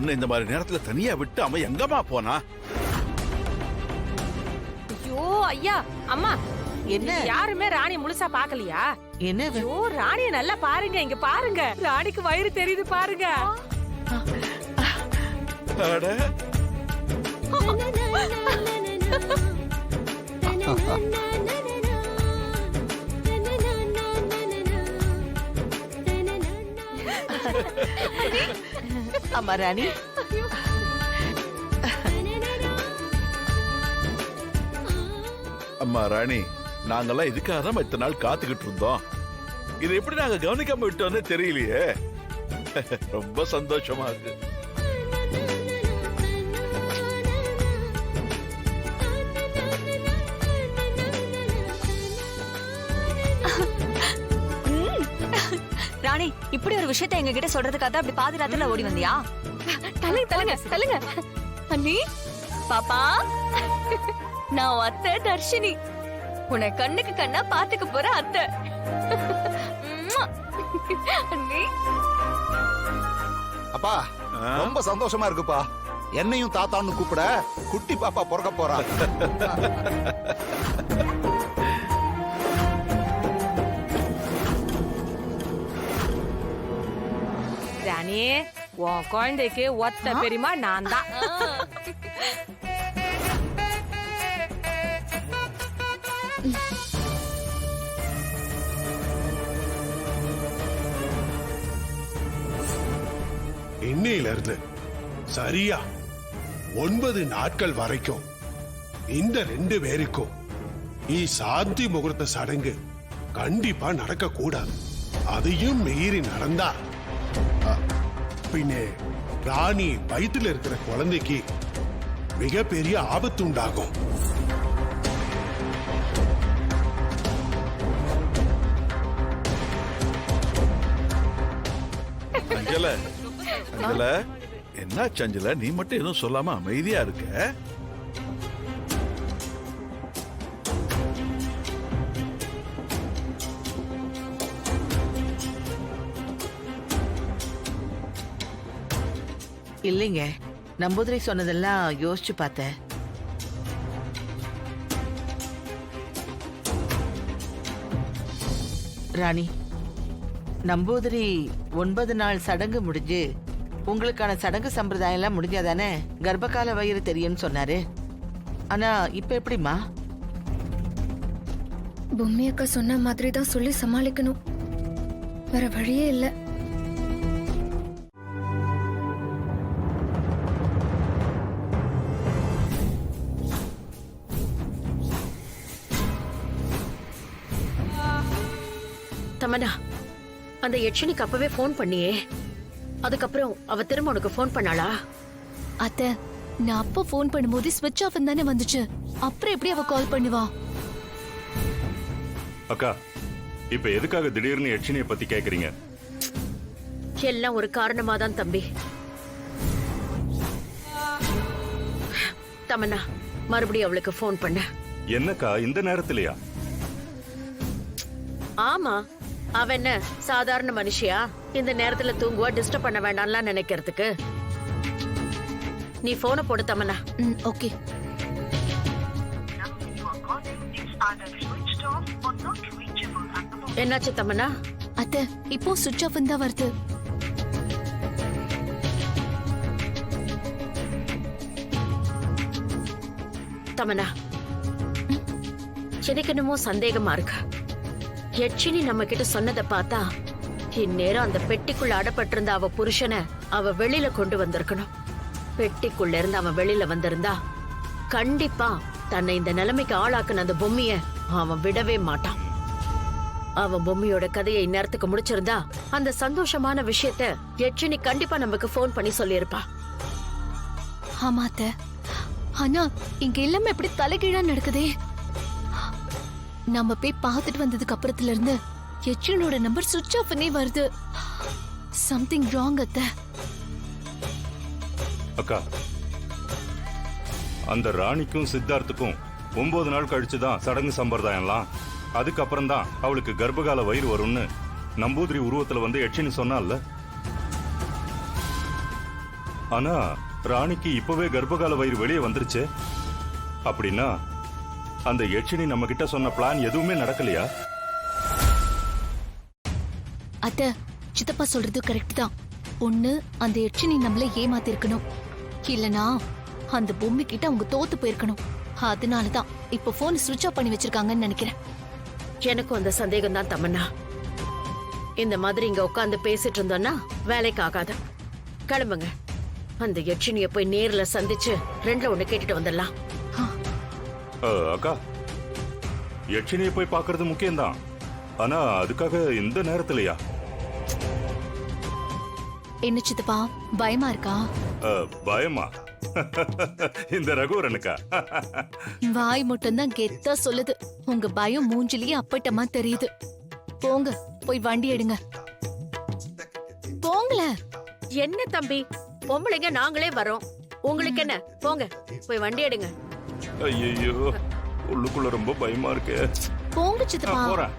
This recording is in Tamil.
உன்னை இந்த மாதிரி நேரத்துல தனியா விட்டு அவன் எங்கம்மா போனா? ஐயோ ஐயா அம்மா, என்ன யாருமே ராணி முழுசா பாக்கலையா? என்ன ஐயோ ராணிய நல்லா பாருங்க, இங்க பாருங்க, ராணிக்கு வயிறு தெரியுது பாருங்க. அட, அம்மா ராணி, அம்மா ராணி, நாங்கெல்லாம் இதுக்காக தான் இத்தனை நாள் காத்துக்கிட்டு இருந்தோம். இது எப்படி நாங்க கவனிக்காம விட்டோம்னே தெரியலையே. ரொம்ப சந்தோஷமா இருக்கு. ராணி, இப்படி ஒரு விஷயத்தை எங்க கிட்ட சொல்றதுக்காக அப்படி பாதி ராத்திரில ஓடி வந்தியா? தள்ளுங்க தள்ளுங்க தள்ளுங்க. அண்ணி, பாப்பா, நான் அத்தை தர்ஷினி, உன்னை கண்ணுக்கு கண்ணா பாத்துக்க போற அத்தை. அண்ணி, அப்பா ரொம்ப சந்தோஷமா இருக்குப்பா. என்னையும் தாத்தான்னு கூப்பிட குட்டி பாப்பா பிறக்க போறா. ராணி, உன் குழந்தைக்கு ஒத்த பெரியமா நான் தான். இன்னையில இருந்து சரியா 9 நாட்கள் வரைக்கும் இந்த 2 பேருக்கும் சாந்தி முகூர்த்த சடங்கு கண்டிப்பா நடக்க கூடாது. அதையும் மீறி நடந்தா பின்னே ராணி வயிற்றுல இருக்கிற குழந்தைக்கு மிகப்பெரிய ஆபத்து உண்டாகும். அஞ்சல, அஞ்சல, என்ன அஞ்சல, நீ மட்டும் எதுவும் சொல்லாம அமைதியா இருக்க? இல்லைங்க, நம்பூதிரி சொன்னதெல்லாம் யோசிச்சு பார்த்தேன். ராணி, நம்பூதிரி 9 நாள் சடங்கு முடிஞ்சு உங்களுக்கான சடங்கு சம்பிரதாயம் எல்லாம் முடிஞ்சாதானே கர்ப்பகால வயிறு தெரியும்னு சொன்னாரு. ஆனா இப்ப எப்படிமா? பொம்மி அக்கா சொன்ன மாதிரி தான் சொல்லி சமாளிக்கணும், வேற வழியே இல்ல. தமன்னா, அந்த யட்சினிக்கு அப்பவே போன் பண்ணியே, அதுக்கப்புறம் அவ திரும்ப உனக்கு போன் பண்ணாளா? அத்தை, நான் அப்போ போன் பண்ணும்போது ஸ்விட்ச் ஆஃப் தானே வந்துச்சு, அப்புறம் எப்படி அவ கால் பண்ணுவா? அக்கா, இப்ப எதுக்காக திடீர்னு யட்சினியை பத்தி கேக்குறீங்க? எல்லாம் ஒரு காரணமா தான் தம்பி. தமன்னா, மறுபடியும் அவளுக்கு போன் பண்ண. என்னக்கா இந்த நேரத்திலயா? ஆமா, அவ என்ன சாதாரண மனுஷியா? இந்த நேரத்துல தூங்குவா, டிஸ்டர்ப் பண்ண வேண்டாம்லாம் நினைக்கிறதுக்கு. நீ போனை போடு தமன்னா. ஓகே. என்னாச்சு தமன்னா? அத்தை, இப்போ சுவிட்ச் ஆஃப் தான் வருது. தமன்னா, எனக்கு என்னமோ சந்தேகமா இருக்கு. யட்சினி நம்ம கிட்ட சொன்னதை பார்த்தா இந்நேரம் அந்த பெட்டிக்குள்ள அடப்பட்டிருந்த அவ புருஷனை அவ வெளியில கொண்டு வந்திருக்கணும். பெட்டிக்குள்ள இருந்து அவன் வெளியில வந்திருந்தா கண்டிப்பா தன்னை இந்த நிலைமைக்கு ஆளாக்குன அந்த பொம்மைய அவன் விடவே மாட்டான். அவன் பொம்மையோட கதையை இந்நேரத்துக்கு முடிச்சிருந்தா அந்த சந்தோஷமான விஷயத்த யட்சினி கண்டிப்பா நமக்கு போன் பண்ணி சொல்லியிருப்பா. ஆமா அத்தை, ஆனா இங்க எல்லாமே எப்படி தலைகீழா நடக்குதே. நம்ம போய் பார்த்துட்டு வந்ததுக்கு அப்புறத்துல இருந்து யட்சினியோட நம்பர் சுவிட்ச் ஆஃப்னே வருது. சம்திங் ராங் அத்தை. அக்கா, அந்த ராணிக்கும் சித்தார்த்துக்கும் 9 நாள் கழிச்சுதான் சடங்கு சம்பிரதாயம்லாம். அதுக்கப்புறம் தான் அவளுக்கு கர்ப்பகால வயிறு வரும்னு நம்பூதிரி உருவத்துல வந்து யட்சினி சொன்னால. ஆனா ராணிக்கு இப்பவே கர்ப்பகால வயிறு வெளியே வந்துருச்சு. அப்படின்னா அந்த யட்சினி நம்ம கிட்ட சொன்ன பிளான் எதுவுமே நடக்கலையா? அத்த, சித்தப்பா சொல்றது கரெக்ட் தான். ஒண்ணு அந்த யட்சினி நம்மள ஏமாத்திருக்கணும், இல்லனா அந்த பொம்மை கிட்ட அவங்க தோத்து போயிருக்கணும். அதனாலதான் இப்ப போன் சுவிட்ச் ஆஃப் பண்ணி வச்சிருக்காங்கன்னு நினைக்கிறேன். எனக்கும் அந்த சந்தேகம் தான் தமன்னா. இந்த மாதிரி இங்க உட்கார்ந்து பேசிட்டு இருந்தோம்னா வேலைக்கு ஆகாது. கிளம்புங்க, அந்த யட்சினிய போய் நேர்ல சந்திச்சு ரெண்டுல ஒண்ணு கேட்டுட்டு வந்துடலாம். அக்கா, யட்சினியை போய் பார்க்கிறது முக்கியம்தான். ஆனா அதுக்காக இந்த நேரத்திலயா? என்ன சித்தப்பா, பயமா இருக்கா? பயமா? இந்த ரகுவரனுக்கா? வாய் மட்டும் தான் கெத்தா சொல்லுது, உங்க பயம் மூஞ்சிலேயே அப்பட்டமா தெரியுது. போங்க, போய் வண்டி எடுங்க. போங்கள. என்ன தம்பி, பொம்பளைங்க நாங்களே வரோம், உங்களுக்கு என்ன? போங்க, போய் வண்டி எடுங்க. ஐயோ, உள்ளுக்குள்ள ரொம்ப பயமா இருக்கு. போங்க நான் சித்தப்பா. போறேன்.